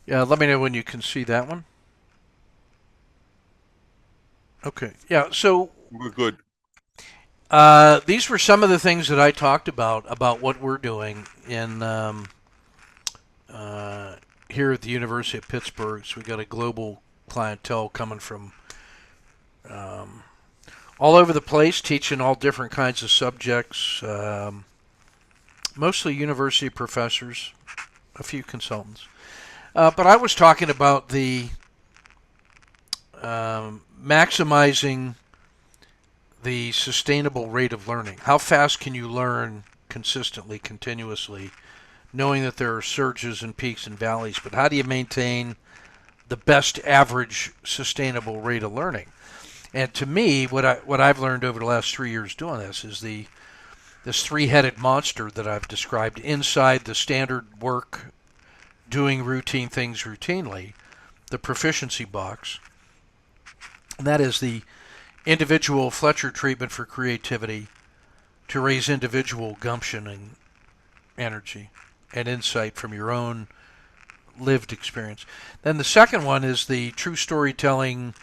Yeah, let me know when you can see that one. Okay. Yeah, so We're good. these were some of the things that I talked about what we're doing in uh, here at the University of Pittsburgh. So we got a global clientele coming from um, all over the place, teaching all different kinds of subjects, mostly university professors, a few consultants. But I was talking about the maximizing the sustainable rate of learning. How fast can you learn consistently, continuously, knowing that there are surges and peaks and valleys, but how do you maintain the best average sustainable rate of learning? And to me, what I've learned over the last 3 years doing this is this three-headed monster that I've described inside the standard work, doing routine things routinely, the proficiency box, and that is the individual Fletcher treatment for creativity to raise individual gumption and energy and insight from your own lived experience. Then the second one is the true storytelling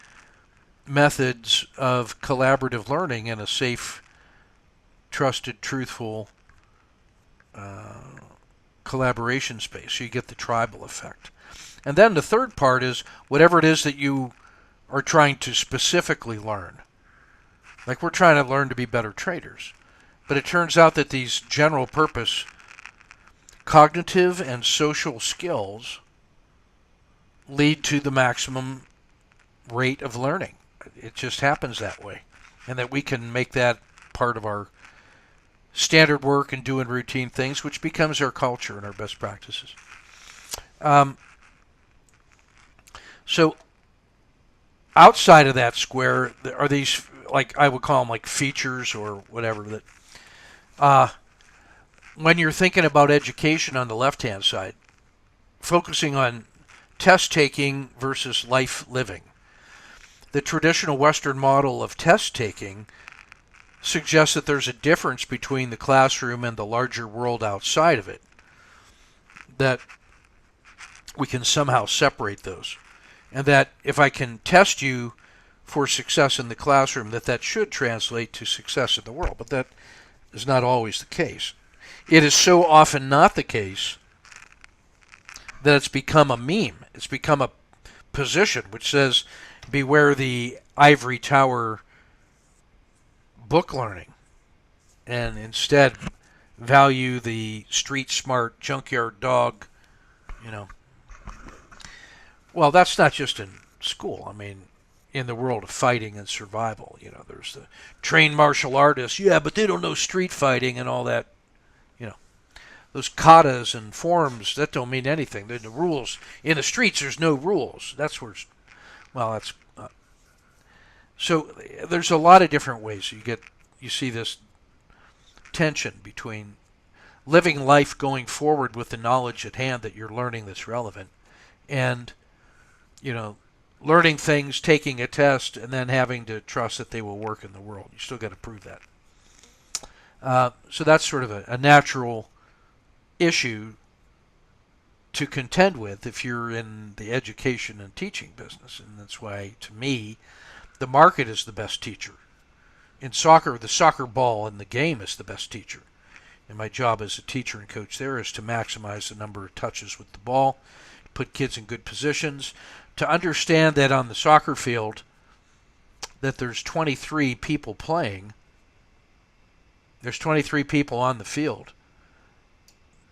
methods of collaborative learning in a safe, trusted, truthful collaboration space. So you get the tribal effect. And then the third part is whatever it is that you are trying to specifically learn. Like we're trying to learn to be better traders. But it turns out that these general purpose cognitive and social skills lead to the maximum rate of learning. It just happens that way. And that we can make that part of our standard work and doing routine things, which becomes our culture and our best practices. Um, so outside of that square are these, like I would call them like features or whatever, that uh, when you're thinking about education on the left hand side, focusing on test taking versus life living. The traditional Western model of test taking suggests that there's a difference between the classroom and the larger world outside of it, that we can somehow separate those, and that if I can test you for success in the classroom, that should translate to success in the world. But that is not always the case. It is so often not the case that it's become a meme. It's become a position which says, beware the ivory tower book learning, and instead value the street smart junkyard dog, you know. Well, that's not just in school. I mean, in the world of fighting and survival, there's the trained martial artists. Yeah, but they don't know street fighting and all that. You know, those katas and forms that don't mean anything. The rules in the streets. There's no rules. That's where. Well, that's so. There's a lot of different ways you see this tension between living life going forward with the knowledge at hand that you're learning that's relevant, and you know, learning things, taking a test, and then having to trust that they will work in the world. You still got to prove that. So that's sort of a natural issue to contend with if you're in the education and teaching business. And that's why, to me, the market is the best teacher. In soccer, the soccer ball in the game is the best teacher. And my job as a teacher and coach there is to maximize the number of touches with the ball, put kids in good positions, to understand that on the soccer field that there's 23 people playing. There's 23 people on the field,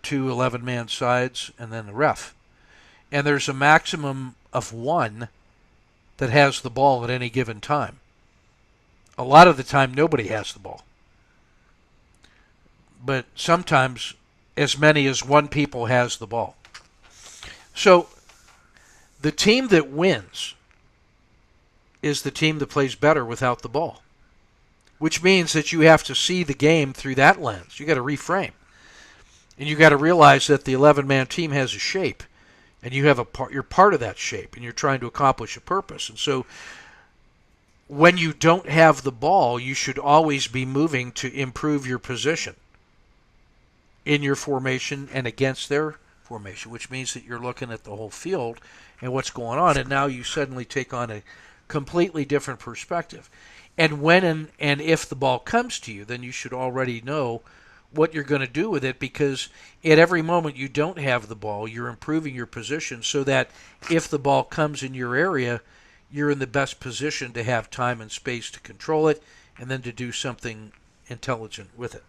two 11-man sides, and then the ref. And there's a maximum of one that has the ball at any given time. A lot of the time, nobody has the ball. But sometimes as many as one people has the ball. So the team that wins is the team that plays better without the ball, which means that you have to see the game through that lens. You got to reframe. And you got to realize that the 11-man team has a shape, and you're part of that shape, and you're trying to accomplish a purpose. And so when you don't have the ball, you should always be moving to improve your position in your formation and against their formation, which means that you're looking at the whole field and what's going on, and now you suddenly take on a completely different perspective. And when and if the ball comes to you, then you should already know what you're going to do with it, because at every moment you don't have the ball, you're improving your position so that if the ball comes in your area, you're in the best position to have time and space to control it and then to do something intelligent with it.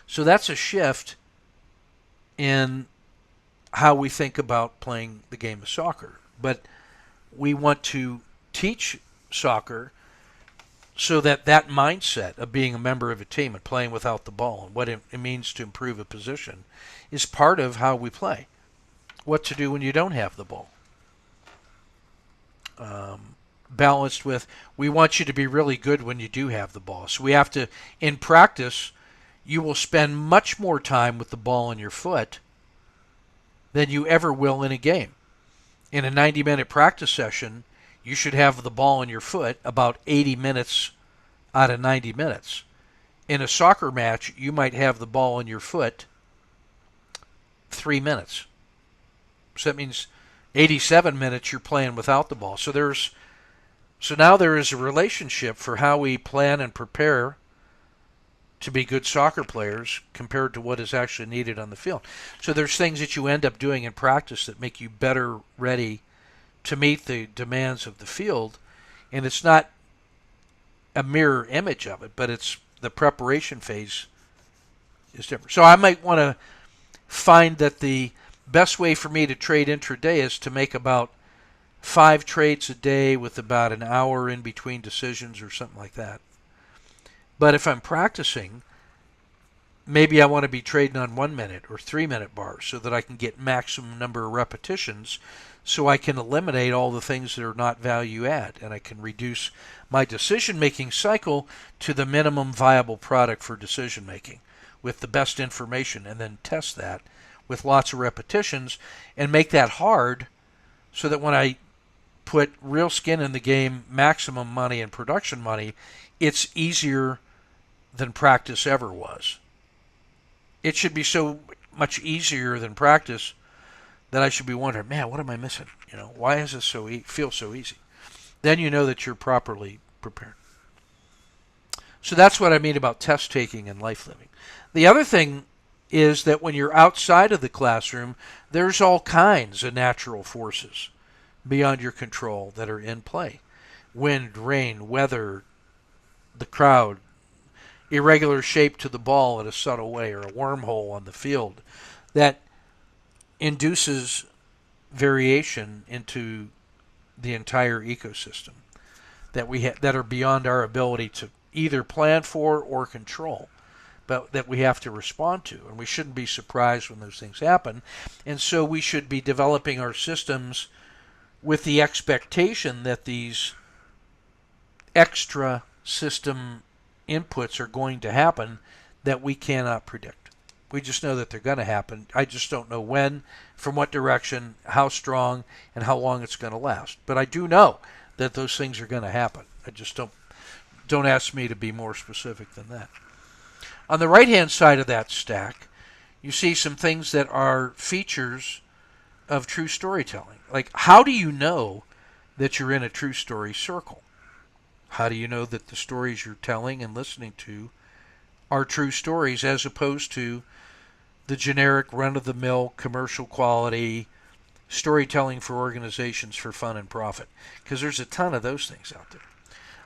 So that's a shift in how we think about playing the game of soccer. But we want to teach soccer so that that mindset of being a member of a team and playing without the ball and what it means to improve a position is part of how we play. What to do when you don't have the ball. Balanced with, we want you to be really good when you do have the ball. So we have to, in practice, you will spend much more time with the ball in your foot than you ever will in a game. In a 90-minute practice session, you should have the ball in your foot about 80 minutes out of 90 minutes. In a soccer match, you might have the ball in your foot 3 minutes. So that means 87 minutes you're playing without the ball. So now there is a relationship for how we plan and prepare to be good soccer players compared to what is actually needed on the field. So there's things that you end up doing in practice that make you better ready to meet the demands of the field, and it's not a mirror image of it, but it's the preparation phase is different. So I might want to find that the best way for me to trade intraday is to make about 5 trades a day with about an hour in between decisions or something like that. But if I'm practicing, maybe I want to be trading on 1 minute or 3 minute bars so that I can get maximum number of repetitions, so I can eliminate all the things that are not value add, and I can reduce my decision making cycle to the minimum viable product for decision making with the best information, and then test that with lots of repetitions and make that hard so that when I put real skin in the game, maximum money and production money, it's easier than practice ever was. It should be so much easier than practice that I should be wondering, man, what am I missing? Why is this feel so easy? Then you know that you're properly prepared. So that's what I mean about test taking and life living. The other thing is that when you're outside of the classroom, there's all kinds of natural forces beyond your control that are in play. Wind, rain, weather, the crowd, irregular shape to the ball in a subtle way, or a wormhole on the field that induces variation into the entire ecosystem that that are beyond our ability to either plan for or control, but that we have to respond to. And we shouldn't be surprised when those things happen. And so we should be developing our systems with the expectation that these extra system inputs are going to happen that we cannot predict. We just know that they're going to happen. I just don't know when, from what direction, how strong, and how long it's going to last. But I do know that those things are going to happen. I just don't ask me to be more specific than that. On the right-hand side of that stack, you see some things that are features of true storytelling. Like, how do you know that you're in a true story circle? How do you know that the stories you're telling and listening to are true stories as opposed to the generic run-of-the-mill commercial quality storytelling for organizations for fun and profit? Because there's a ton of those things out there.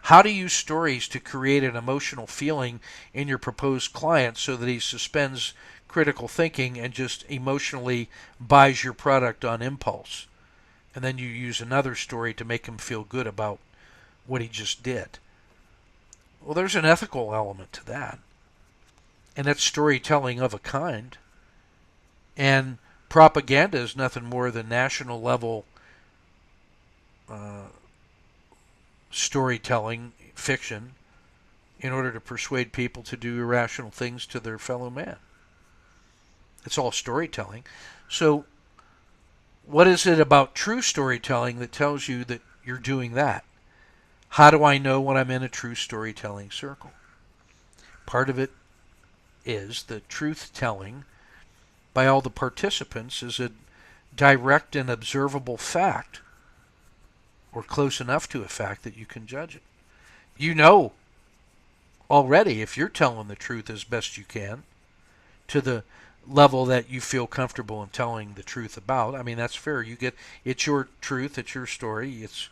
How to use stories to create an emotional feeling in your proposed client so that he suspends critical thinking and just emotionally buys your product on impulse. And then you use another story to make him feel good about what he just did. Well, there's an ethical element to that. And that's storytelling of a kind. And propaganda is nothing more than national level storytelling, fiction, in order to persuade people to do irrational things to their fellow man. It's all storytelling. So what is it about true storytelling that tells you that you're doing that? How do I know when I'm in a true storytelling circle? Part of it is the truth-telling by all the participants is a direct and observable fact, or close enough to a fact that you can judge it. You know already if you're telling the truth as best you can to the level that you feel comfortable in telling the truth about. I mean, that's fair. It's your truth, it's your story. It's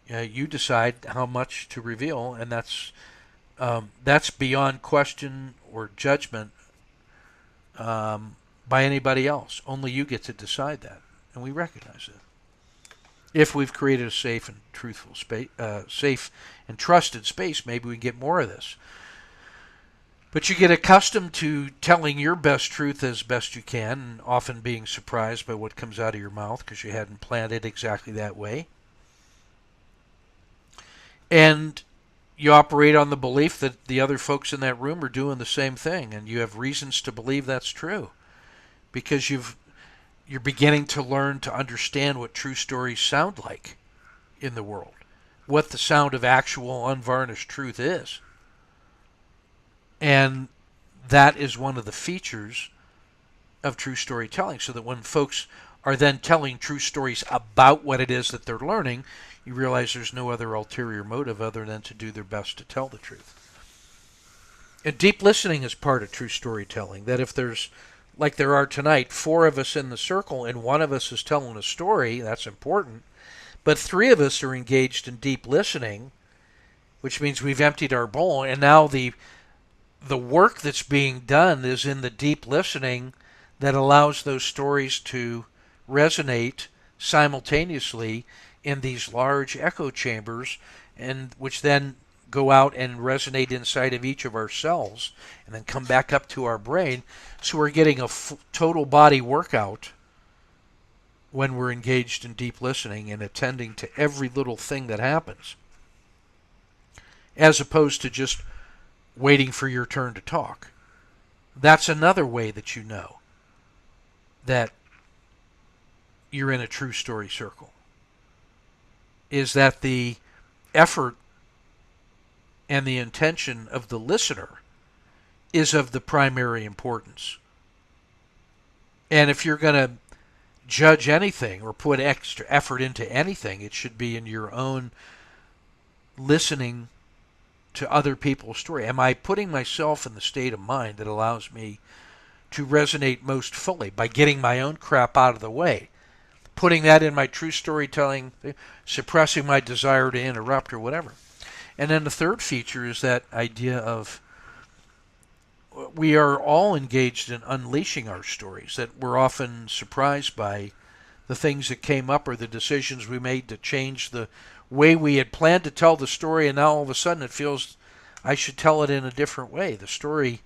you decide how much to reveal, and that's beyond question or judgment by anybody else. Only you get to decide that, and we recognize that. If we've created a safe and truthful space, safe and trusted space, maybe we can get more of this. But you get accustomed to telling your best truth as best you can, and often being surprised by what comes out of your mouth because you hadn't planned it exactly that way. And you operate on the belief that the other folks in that room are doing the same thing, and you have reasons to believe that's true because you're beginning to learn to understand what true stories sound like in the world, what the sound of actual unvarnished truth is. And that is one of the features of true storytelling, so that when folks are then telling true stories about what it is that they're learning, you realize there's no other ulterior motive other than to do their best to tell the truth. And deep listening is part of true storytelling, that if there's, like there are tonight, 4 of us in the circle and 1 of us is telling a story, that's important, but 3 of us are engaged in deep listening, which means we've emptied our bowl, and now the work that's being done is in the deep listening that allows those stories to resonate simultaneously in these large echo chambers, and which then go out and resonate inside of each of our cells and then come back up to our brain. So we're getting a total body workout when we're engaged in deep listening and attending to every little thing that happens, as opposed to just waiting for your turn to talk. That's another way that you know that you're in a true story circle, is that the effort and the intention of the listener is of the primary importance. And if you're going to judge anything or put extra effort into anything, it should be in your own listening to other people's story. Am I putting myself in the state of mind that allows me to resonate most fully by getting my own crap out of the way, putting that in my true storytelling, suppressing my desire to interrupt or whatever? And then the third feature is that idea of we are all engaged in unleashing our stories, that we're often surprised by the things that came up or the decisions we made to change the way we had planned to tell the story, and now all of a sudden it feels I should tell it in a different way. The story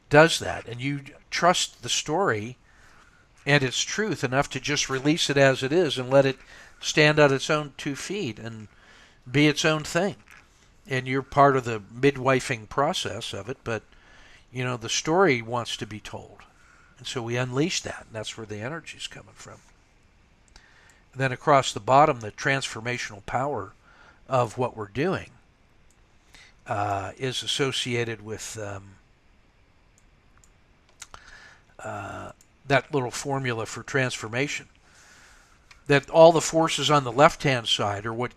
does that, and you trust the story and its truth enough to just release it as it is and let it stand on its own 2 feet and be its own thing. And you're part of the midwifing process of it, but the story wants to be told. And so we unleash that, and that's where the energy is coming from. And then across the bottom, the transformational power of what we're doing is associated with that little formula for transformation. That all the forces on the left-hand side are what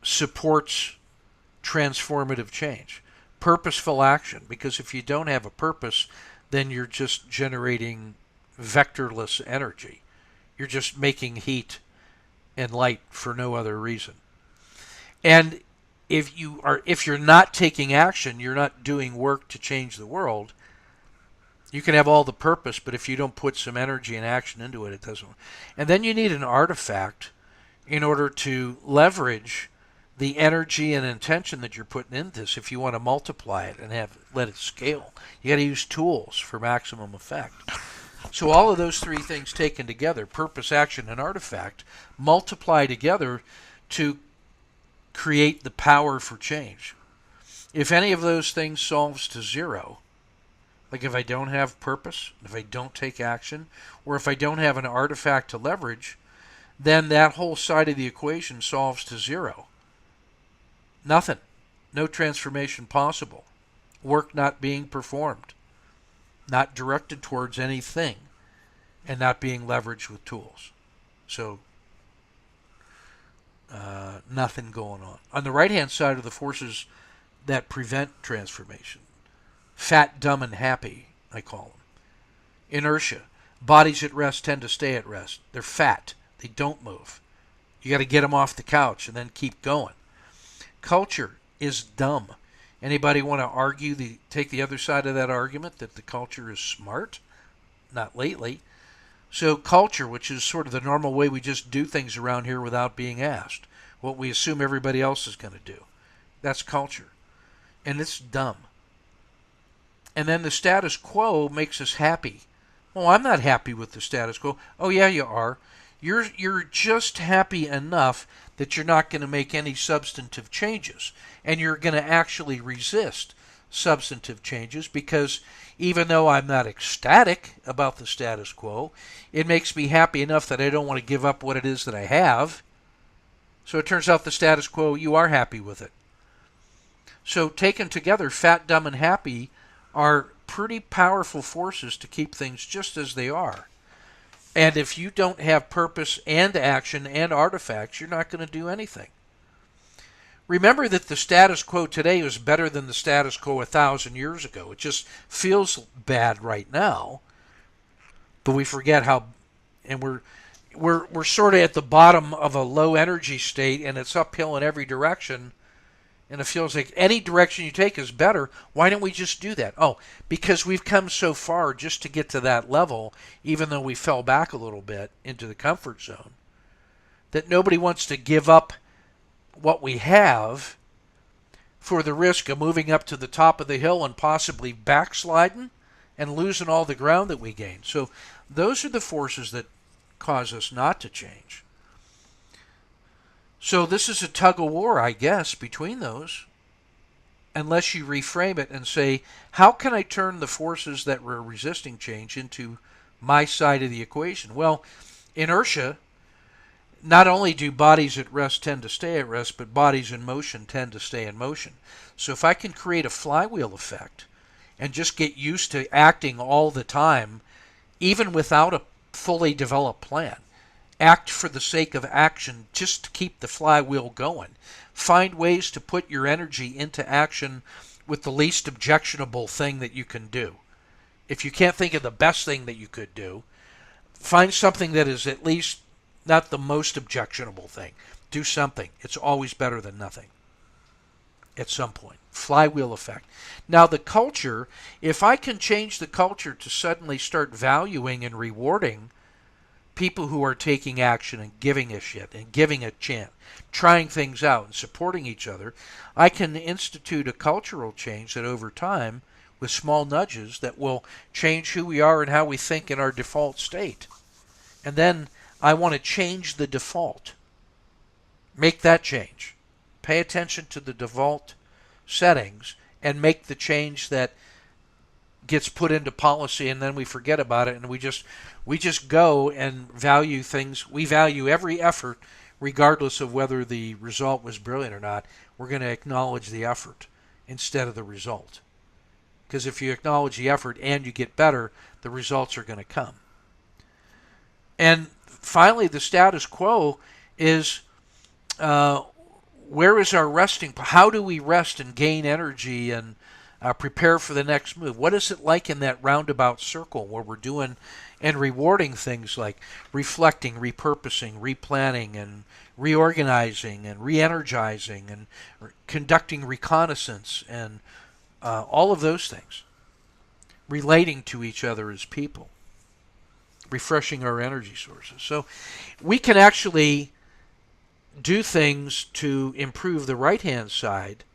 supports transformative change. Purposeful action, because if you don't have a purpose, then you're just generating vectorless energy. You're just making heat and light for no other reason. And if you're not taking action, you're not doing work to change the world. You can have all the purpose, but if you don't put some energy and action into it, it doesn't work. And then you need an artifact in order to leverage the energy and intention that you're putting into this. If you want to multiply it and let it scale, you got to use tools for maximum effect. So all of those 3 things taken together, purpose, action, and artifact, multiply together to create the power for change. If any of those things solves to 0, like if I don't have purpose, if I don't take action, or if I don't have an artifact to leverage, then that whole side of the equation solves to 0. Nothing. No transformation possible. Work not being performed. not directed towards anything, and not being leveraged with tools. So nothing going on. On the right-hand side are the forces that prevent transformation. Fat, dumb, and happy, I call them. Inertia. Bodies at rest tend to stay at rest. They're fat. They don't move. You got to get them off the couch and then keep going. Culture is dumb. Anybody want to argue, take the other side of that argument, that the culture is smart? Not lately. So culture, which is sort of the normal way we just do things around here without being asked, what we assume everybody else is going to do, that's culture. And it's dumb. And then the status quo makes us happy. Well, I'm not happy with the status quo. Oh, yeah, you are. You're just happy enough that you're not going to make any substantive changes. And you're going to actually resist substantive changes because even though I'm not ecstatic about the status quo, it makes me happy enough that I don't want to give up what it is that I have. So it turns out the status quo, you are happy with it. So taken together, fat, dumb, and happy are pretty powerful forces to keep things just as they are. And if you don't have purpose and action and artifacts, you're not going to do anything. Remember that the status quo today is better than the status quo 1,000 years ago. It just feels bad right now, but we forget how, and we're sort of at the bottom of a low energy state, and it's uphill in every direction. And it feels like any direction you take is better. Why don't we just do that? Oh, because we've come so far just to get to that level, even though we fell back a little bit into the comfort zone, that nobody wants to give up what we have for the risk of moving up to the top of the hill and possibly backsliding and losing all the ground that we gained. So those are the forces that cause us not to change. So this is a tug of war, I guess, between those, unless you reframe it and say, how can I turn the forces that were resisting change into my side of the equation? Well, inertia, not only do bodies at rest tend to stay at rest, but bodies in motion tend to stay in motion. So if I can create a flywheel effect and just get used to acting all the time, even without a fully developed plan, act for the sake of action just to keep the flywheel going. Find ways to put your energy into action with the least objectionable thing that you can do. If you can't think of the best thing that you could do, find something that is at least not the most objectionable thing. Do something. It's always better than nothing at some point. Flywheel effect. Now the culture, if I can change the culture to suddenly start valuing and rewarding people who are taking action and giving a shit and giving a chance, trying things out and supporting each other, I can institute a cultural change that over time, with small nudges, that will change who we are and how we think in our default state. And then I want to change the default. Make that change. Pay attention to the default settings and make the change that gets put into policy, and then we forget about it, and we just go and value things. We value every effort regardless of whether the result was brilliant or not. We're going to acknowledge the effort instead of the result, because if you acknowledge the effort and you get better, the results are going to come. And finally, the status quo is where is our resting? How do we rest and gain energy and prepare for the next move? What is it like in that roundabout circle where we're doing and rewarding things like reflecting, repurposing, replanning, and reorganizing, and re-energizing, and conducting reconnaissance, and all of those things, relating to each other as people, refreshing our energy sources. So we can actually do things to improve the right-hand side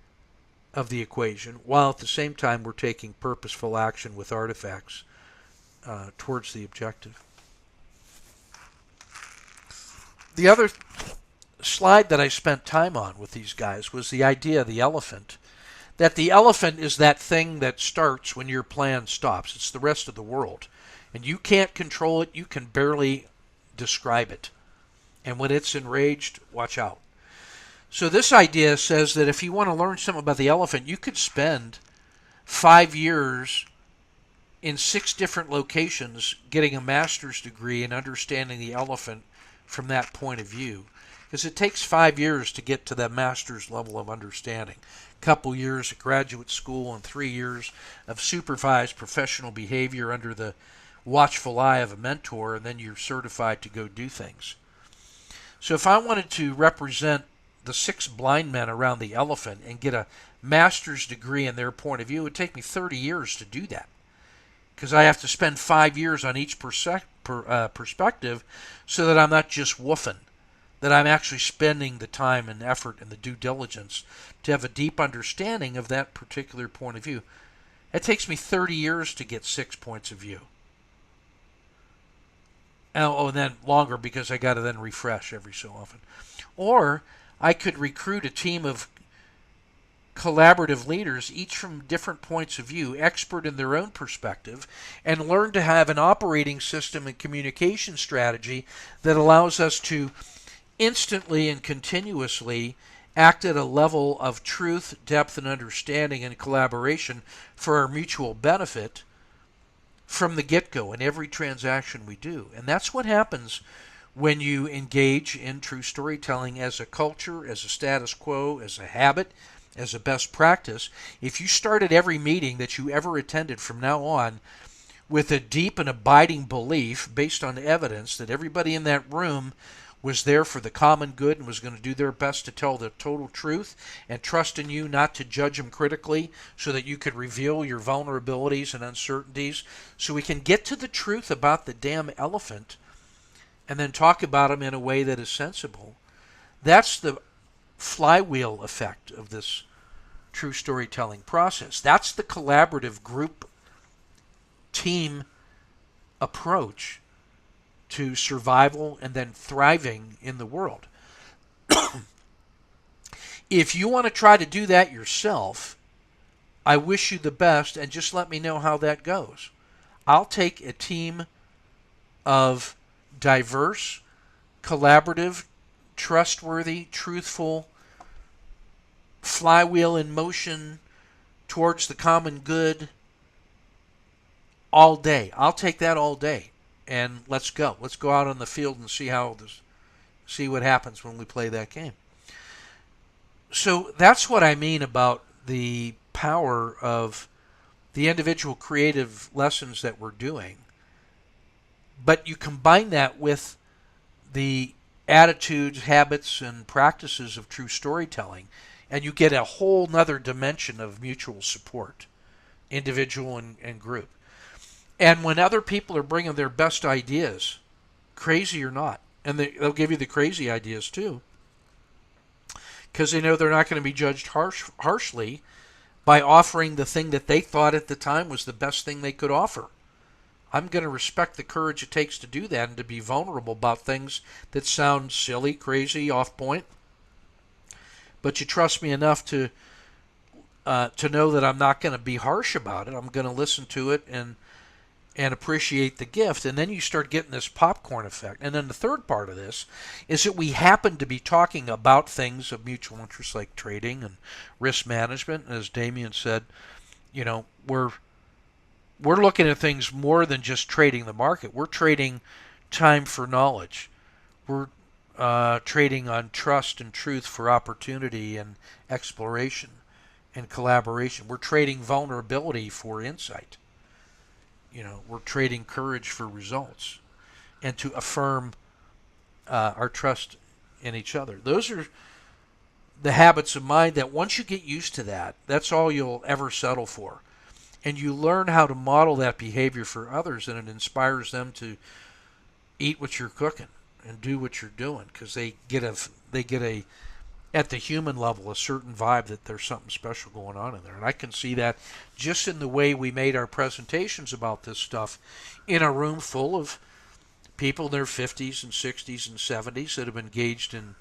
of the equation, while at the same time we're taking purposeful action with artifacts towards the objective. The other slide that I spent time on with these guys was the idea of the elephant. That the elephant is that thing that starts when your plan stops. It's the rest of the world. And you can't control it. You can barely describe it. And when it's enraged, watch out. So this idea says that if you want to learn something about the elephant, you could spend 5 years in 6 different locations getting a master's degree in understanding the elephant from that point of view. Because it takes 5 years to get to that master's level of understanding. A couple years at graduate school and 3 years of supervised professional behavior under the watchful eye of a mentor, and then you're certified to go do things. So if I wanted to represent the 6 blind men around the elephant and get a master's degree in their point of view, it would take me 30 years to do that. Because I have to spend 5 years on each perspective so that I'm not just woofing, that I'm actually spending the time and effort and the due diligence to have a deep understanding of that particular point of view. It takes me 30 years to get 6 points of view. And then longer because I got to then refresh every so often. Or I could recruit a team of collaborative leaders, each from different points of view, expert in their own perspective, and learn to have an operating system and communication strategy that allows us to instantly and continuously act at a level of truth, depth, and understanding and collaboration for our mutual benefit from the get-go in every transaction we do. And that's what happens when you engage in true storytelling as a culture, as a status quo, as a habit, as a best practice. If you started every meeting that you ever attended from now on with a deep and abiding belief based on evidence that everybody in that room was there for the common good and was going to do their best to tell the total truth and trust in you not to judge them critically so that you could reveal your vulnerabilities and uncertainties so we can get to the truth about the damn elephant and then talk about them in a way that is sensible. That's the flywheel effect of this true storytelling process. That's the collaborative group team approach to survival and then thriving in the world. If you want to try to do that yourself, I wish you the best and just let me know how that goes. I'll take a team of diverse, collaborative, trustworthy, truthful, flywheel in motion towards the common good all day. I'll take that all day. And let's go. Let's go out on the field and see what happens when we play that game. So that's what I mean about the power of the individual creative lessons that we're doing. But you combine that with the attitudes, habits, and practices of true storytelling, and you get a whole nother dimension of mutual support, individual and group. And when other people are bringing their best ideas, crazy or not, and they'll give you the crazy ideas too, because they know they're not going to be judged harshly by offering the thing that they thought at the time was the best thing they could offer. I'm going to respect the courage it takes to do that and to be vulnerable about things that sound silly, crazy, off point. But you trust me enough to know that I'm not going to be harsh about it. I'm going to listen to it and appreciate the gift. And then you start getting this popcorn effect. And then the third part of this is that we happen to be talking about things of mutual interest like trading and risk management. And as Damien said, you know, we're looking at things more than just trading the market. We're trading time for knowledge. We're trading on trust and truth for opportunity and exploration and collaboration. We're trading vulnerability for insight. You know, we're trading courage for results and to affirm our trust in each other. Those are the habits of mind that once you get used to that, that's all you'll ever settle for. And you learn how to model that behavior for others, and it inspires them to eat what you're cooking and do what you're doing, because they get a at the human level a certain vibe that there's something special going on in there. And I can see that just in the way we made our presentations about this stuff in a room full of people in their 50s and 60s and 70s that have engaged in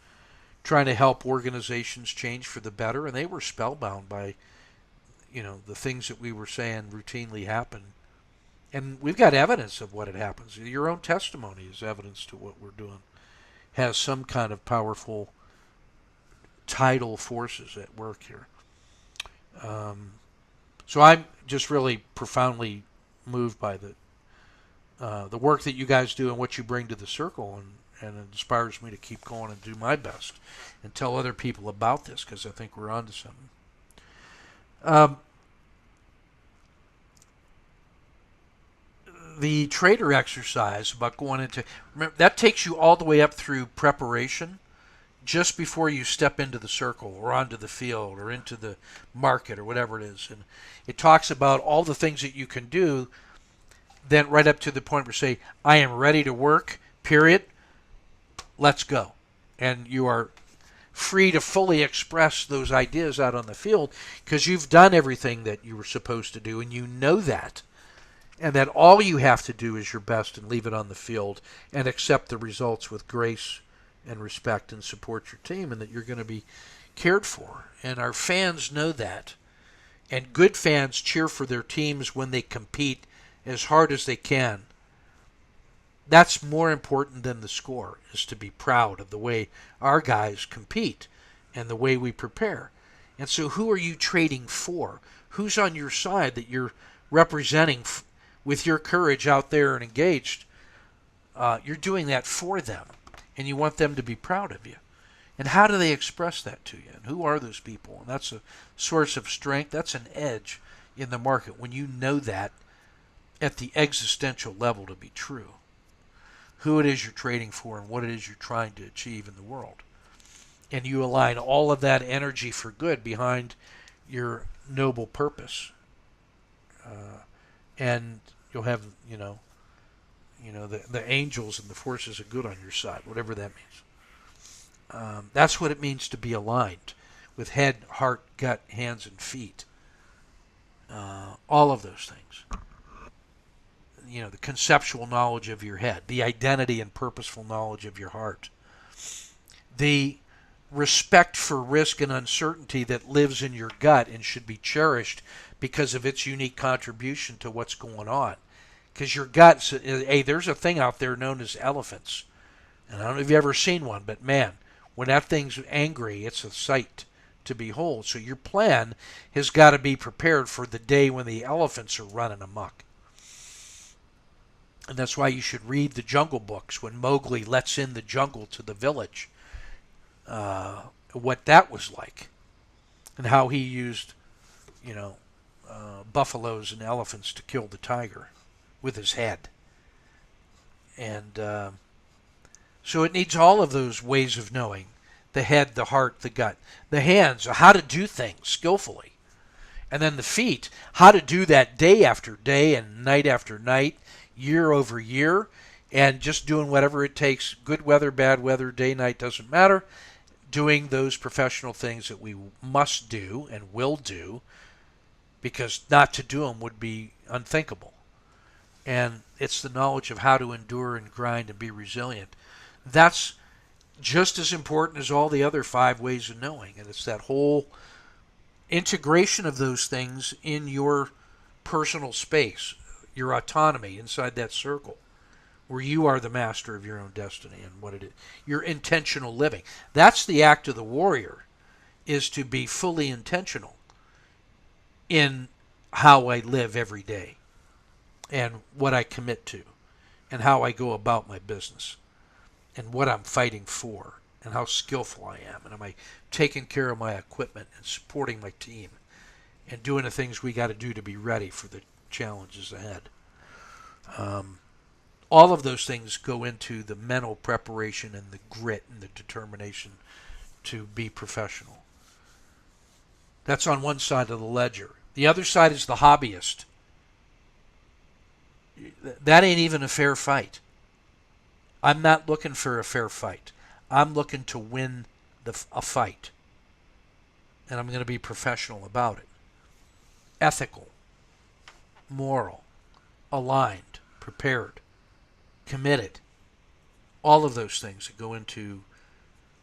trying to help organizations change for the better, and they were spellbound by, you know, the things that we were saying routinely happen. And we've got evidence of what it happens. Your own testimony is evidence to what we're doing. Has some kind of powerful tidal forces at work here. So I'm just really profoundly moved by the work that you guys do and what you bring to the circle, and it inspires me to keep going and do my best and tell other people about this because I think we're onto something. Um, the trader exercise about going into, remember, that takes you all the way up through preparation just before you step into the circle or onto the field or into the market or whatever it is. And it talks about all the things that you can do, then right up to the point where you say, I am ready to work, period, let's go. And you are free to fully express those ideas out on the field because you've done everything that you were supposed to do and you know that. And that all you have to do is your best and leave it on the field and accept the results with grace and respect and support your team, and that you're going to be cared for. And our fans know that. And good fans cheer for their teams when they compete as hard as they can. That's more important than the score, is to be proud of the way our guys compete and the way we prepare. And so who are you trading for? Who's on your side that you're representing with your courage out there and engaged? You're doing that for them, and you want them to be proud of you. And how do they express that to you? And who are those people? And that's a source of strength. That's an edge in the market when you know that at the existential level to be true. Who it is you're trading for and what it is you're trying to achieve in the world. And you align all of that energy for good behind your noble purpose. And you'll have, the angels and the forces of good on your side, whatever that means. That's what it means to be aligned with head, heart, gut, hands, and feet. All of those things. The conceptual knowledge of your head, the identity and purposeful knowledge of your heart, the respect for risk and uncertainty that lives in your gut and should be cherished because of its unique contribution to what's going on. Because your gut, hey, there's a thing out there known as elephants. And I don't know if you've ever seen one, but man, when that thing's angry, it's a sight to behold. So your plan has got to be prepared for the day when the elephants are running amok. And that's why you should read the Jungle Books when Mowgli lets in the jungle to the village. What that was like. And how he used, buffaloes and elephants to kill the tiger with his head. And so it needs all of those ways of knowing. The head, the heart, the gut. The hands, how to do things skillfully. And then the feet, how to do that day after day and night after night, year over year, and just doing whatever it takes, good weather, bad weather, day, night, doesn't matter, doing those professional things that we must do and will do, because not to do them would be unthinkable. And it's the knowledge of how to endure and grind and be resilient. That's just as important as all the other 5 ways of knowing, and it's that whole integration of those things in your personal space, your autonomy inside that circle, where you are the master of your own destiny and what it is. Your intentional living. That's the act of the warrior, is to be fully intentional in how I live every day and what I commit to and how I go about my business and what I'm fighting for and how skillful I am and am I taking care of my equipment and supporting my team and doing the things we got to do to be ready for the challenges ahead. All of those things go into the mental preparation and the grit and the determination to be professional. That's on one side of the ledger. The other side is the hobbyist. That ain't even a fair fight. I'm not looking for a fair fight. I'm looking to win a fight. And I'm going to be professional about it. Ethical, moral, aligned, prepared, committed. All of those things that go into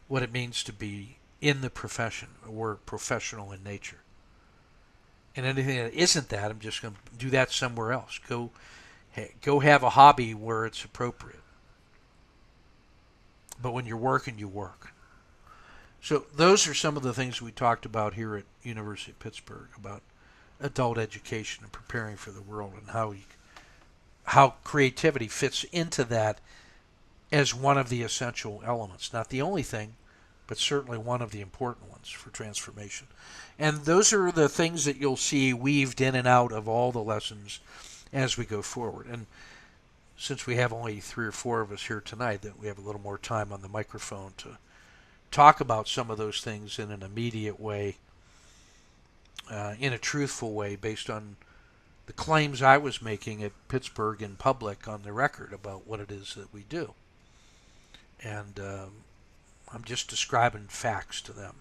what it means to be in the profession or professional in nature. And anything that isn't that, I'm just going to do that somewhere else. Go have a hobby where it's appropriate. But when you're working, you work. So those are some of the things we talked about here at University of Pittsburgh about adult education and preparing for the world and how how creativity fits into that as one of the essential elements. Not the only thing, but certainly one of the important ones for transformation. And those are the things that you'll see weaved in and out of all the lessons as we go forward. And since we have only 3 or 4 of us here tonight, that we have a little more time on the microphone to talk about some of those things in an immediate way, in a truthful way, based on the claims I was making at Pittsburgh in public on the record about what it is that we do. And I'm just describing facts to them.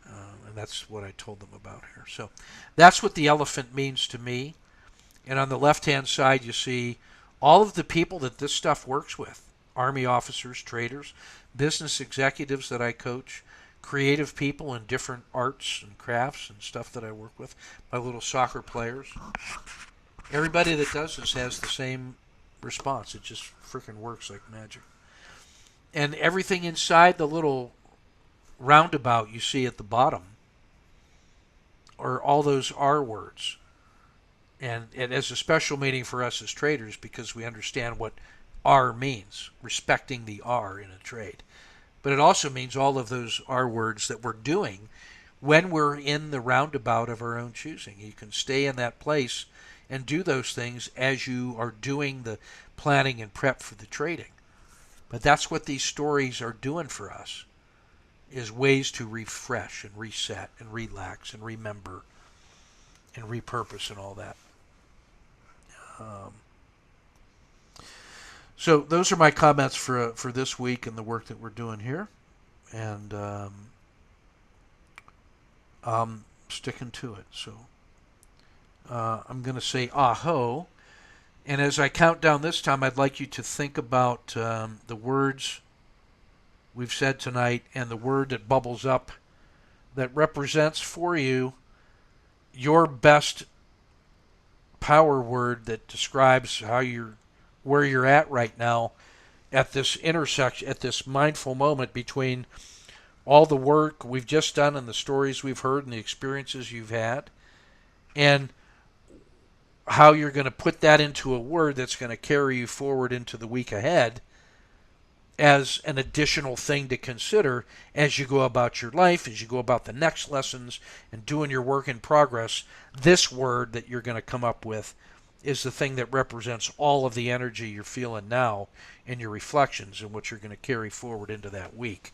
And that's what I told them about here. So that's what the elephant means to me. And on the left-hand side, you see all of the people that this stuff works with. Army officers, traders, business executives that I coach, creative people in different arts and crafts and stuff that I work with, my little soccer players. Everybody that does this has the same response. It just freaking works like magic. And everything inside the little roundabout you see at the bottom are all those R words. And it has a special meaning for us as traders because we understand what R means, respecting the R in a trade. But it also means all of those R words that we're doing when we're in the roundabout of our own choosing. You can stay in that place and do those things as you are doing the planning and prep for the trading. But that's what these stories are doing for us, is ways to refresh and reset and relax and remember and repurpose and all that. So those are my comments for this week and the work that we're doing here. And I'm sticking to it. So I'm going to say aho. And as I count down this time, I'd like you to think about the words we've said tonight and the word that bubbles up that represents for you your best power word that describes where you're at right now at this intersection, at this mindful moment between all the work we've just done and the stories we've heard and the experiences you've had, and how you're going to put that into a word that's going to carry you forward into the week ahead as an additional thing to consider as you go about your life, as you go about the next lessons and doing your work in progress. This word that you're going to come up with is the thing that represents all of the energy you're feeling now in your reflections and what you're going to carry forward into that week.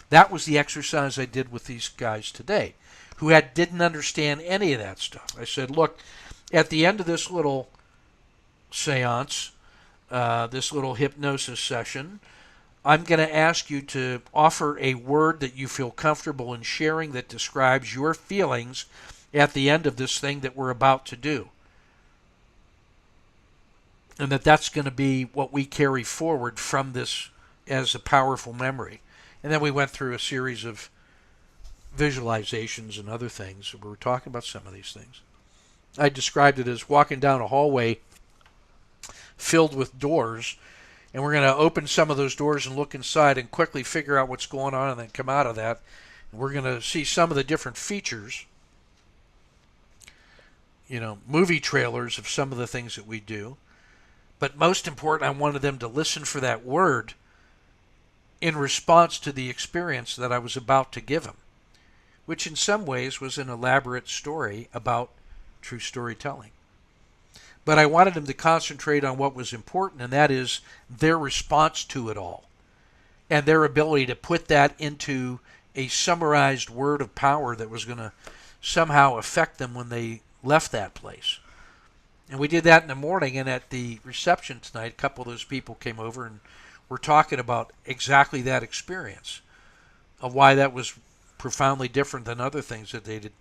That was the exercise I did with these guys today, who didn't understand any of that stuff. I said, look, at the end of this little seance, this little hypnosis session, I'm going to ask you to offer a word that you feel comfortable in sharing that describes your feelings at the end of this thing that we're about to do. And that's going to be what we carry forward from this as a powerful memory. And then we went through a series of visualizations and other things. We were talking about some of these things. I described it as walking down a hallway filled with doors, and we're going to open some of those doors and look inside and quickly figure out what's going on and then come out of that. And we're going to see some of the different features, movie trailers of some of the things that we do. But most important, I wanted them to listen for that word in response to the experience that I was about to give them, which in some ways was an elaborate story about true storytelling. But I wanted them to concentrate on what was important, and that is their response to it all and their ability to put that into a summarized word of power that was going to somehow affect them when they left that place. And we did that in the morning, and at the reception tonight, a couple of those people came over and were talking about exactly that experience of why that was profoundly different than other things that they'd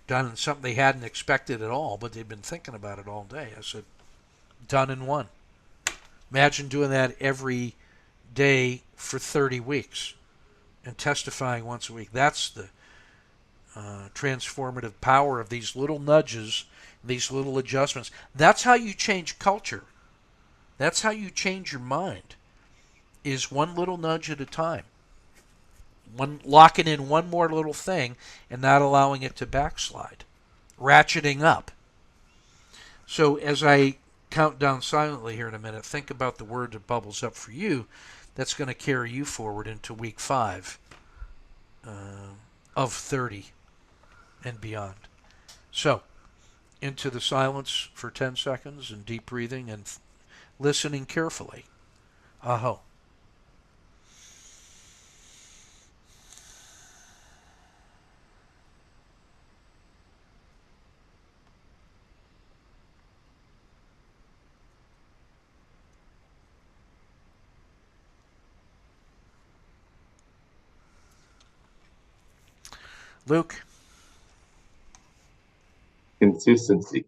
done, and something they hadn't expected at all, but they'd been thinking about it all day. I said, done in one. Imagine doing that every day for 30 weeks and testifying once a week. That's the transformative power of these little nudges, these little adjustments. That's how you change culture. That's how you change your mind, is one little nudge at a time. Locking in one more little thing and not allowing it to backslide. Ratcheting up. So as I count down silently here in a minute, think about the word that bubbles up for you that's going to carry you forward into week 5 of 30 and beyond. So, into the silence for 10 seconds and deep breathing and listening carefully. Aho. Luke. Consistency.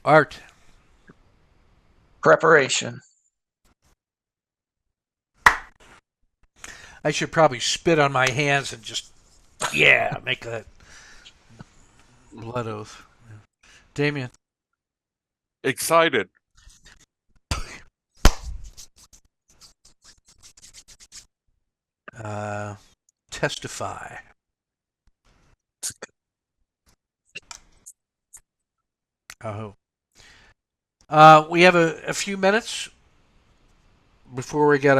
Art. Preparation. I should probably spit on my hands and just, make that blood oath. Yeah. Damien. Excited. Testify. Oh. We have a few minutes before we got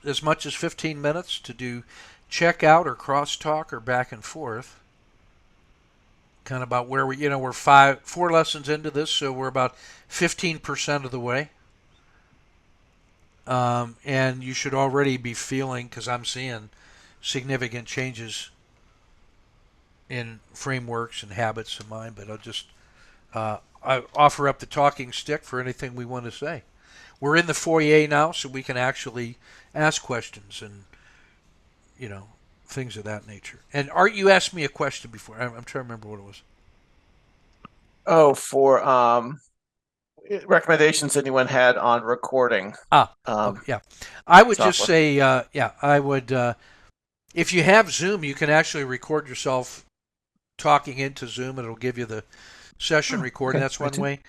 as much as 15 minutes to do checkout or crosstalk or back and forth. Kind of about where we're 4 lessons into this, so we're about 15% of the way. And you should already be feeling, because I'm seeing significant changes in frameworks and habits of mine, but I'll just I offer up the talking stick for anything we want to say. We're in the foyer now, so we can actually ask questions and, things of that nature. And Art, you asked me a question before. I'm trying to remember what it was. Oh, for recommendations anyone had on recording. Yeah. I would software. just say, I would, if you have Zoom, you can actually record yourself talking into Zoom, and it'll give you the session recording. Okay. That's one way.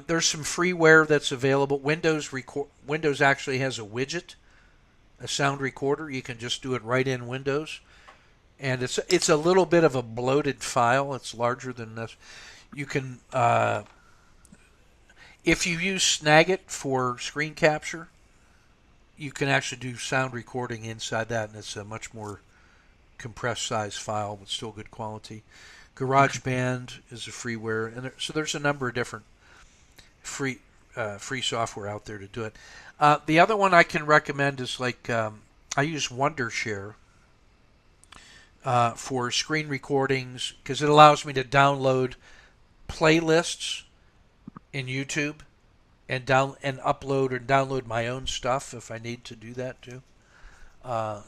There's some freeware that's available. Windows actually has a widget, a sound recorder. You can just do it right in Windows, and it's a little bit of a bloated file. It's larger than this. You can, if you use Snagit for screen capture, you can actually do sound recording inside that, and it's a much more compressed size file, but still good quality. GarageBand is a freeware, and so there's a number of different free software out there to do it. The other one I can recommend is I use Wondershare for screen recordings because it allows me to download playlists in YouTube and upload and download my own stuff if I need to do that too. And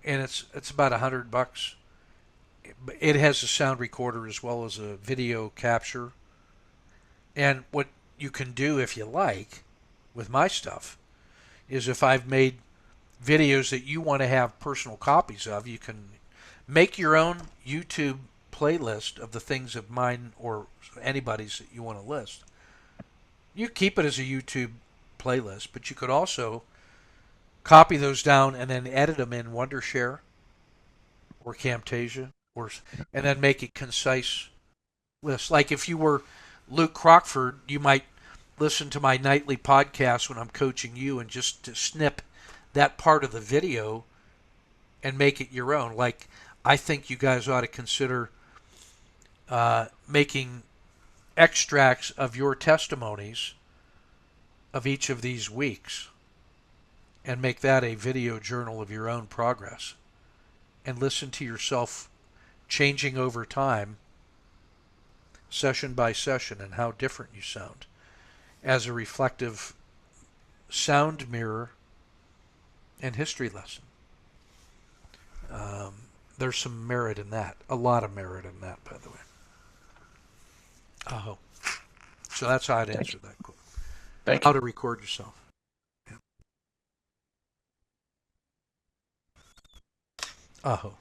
it's about $100. It has a sound recorder as well as a video capture. And what you can do if you like with my stuff is if I've made videos that you want to have personal copies of, you can make your own YouTube playlist of the things of mine or anybody's that you want to list. You keep it as a YouTube playlist, but you could also copy those down and then edit them in Wondershare or Camtasia, and then make a concise list. Like if you were Luke Crockford, you might listen to my nightly podcast when I'm coaching you and just to snip that part of the video and make it your own. Like I think you guys ought to consider making extracts of your testimonies of each of these weeks and make that a video journal of your own progress and listen to yourself changing over time, session by session, and how different you sound as a reflective sound mirror and history lesson. There's some merit in that, a lot of merit in that, by the way. Oh, so that's how I'd answer that question. Thank How you. to record yourself. Yeah. Oh.